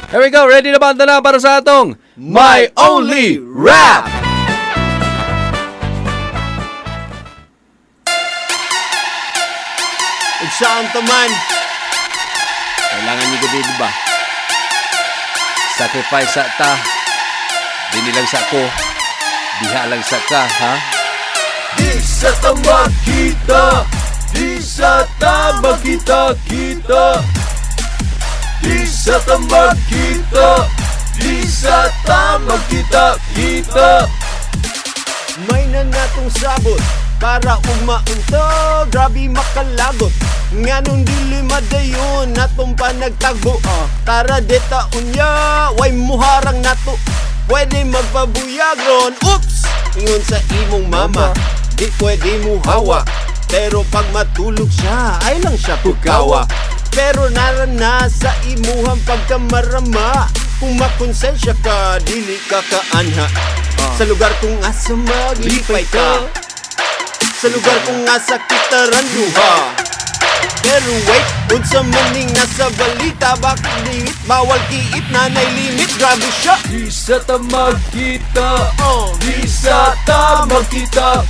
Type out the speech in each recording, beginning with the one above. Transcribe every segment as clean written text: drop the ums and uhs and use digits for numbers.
Here we go, ready na ba ang tanan para sa atong My Only Rap? Ug saan to man? Kailangan niyo gabi, di ba? Sacrifice sa ta. Dini lang sa ko. Diha lang sa ka, ha? Di sa tambag kita, di sa tambag kita. Di sa tambag kita, di sa tambag kita. May nanatong sabot para umaunto, grabe makalagot. Nganong dili madayon natong panagtagbo. Tara deta unya, way muharang nato. Pwede magpabuyag ron. Oops! Ingon sa imong mama, di pwede mo hawa. Pero pag matulog siya, ay lang siya pukawa. Pero narana sa imuhang pagkamarama. Kung makonsensya ka, dili ka kaanha. Sa lugar kung asa maglipay ka, sa lugar kung asa kita randuha. Pero wait, unsa maning nasa balita, bakit dingit bawal kiit, nanay limit, grabe siya. Di sa tamag kita, di sa tamag kita.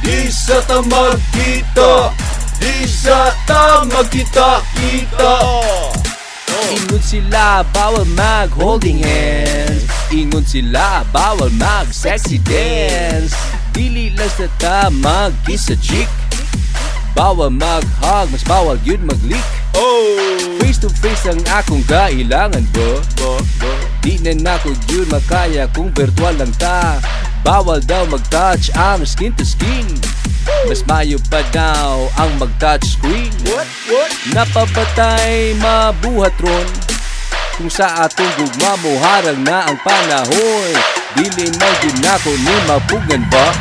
Di sa tamag kita, di sa tamag kita. Ingon sila, bawal mag-holding hands. Ingon sila, bawal mag-sexy dance. Dili lang sa ta mag-kiss sa chick. Bawal mag-hug, mas bawal yun mag-leak. Face to face ang akong kailangan, bro. Di na nako yun makaya kung virtual lang ta. Bawal daw mag-touch ang skin to skin. Mas mayo pa daw ang mag-touch screen. What? Napabatay mabuhat ron. Kung sa atong gugma mo harang na ang panahon. Dili man din ako ni mapugan ba?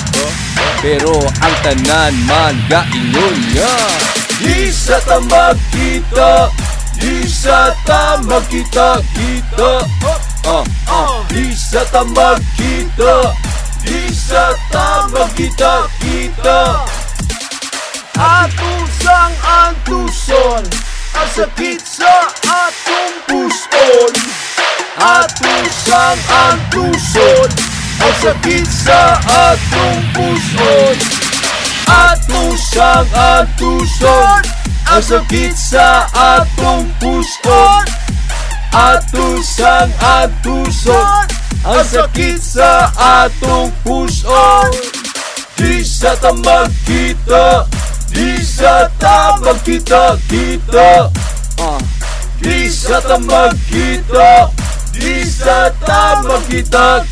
Pero ang tanan man gaingon nga. Di sa tambag kita, di sa tambag kita. Di sa tambag kita, di sa tambag kita. Atusang antuson, ang sakit sa atong puson. Atusang antuson, ang sakit sa atong puson. Atusang antuson, ang sakit sa atong puson. Atusang antuson, ang sakit sa atong puson. Di sa tambag kita, di sa tambag kita. Di sa tambag kita, di sa tambag kita.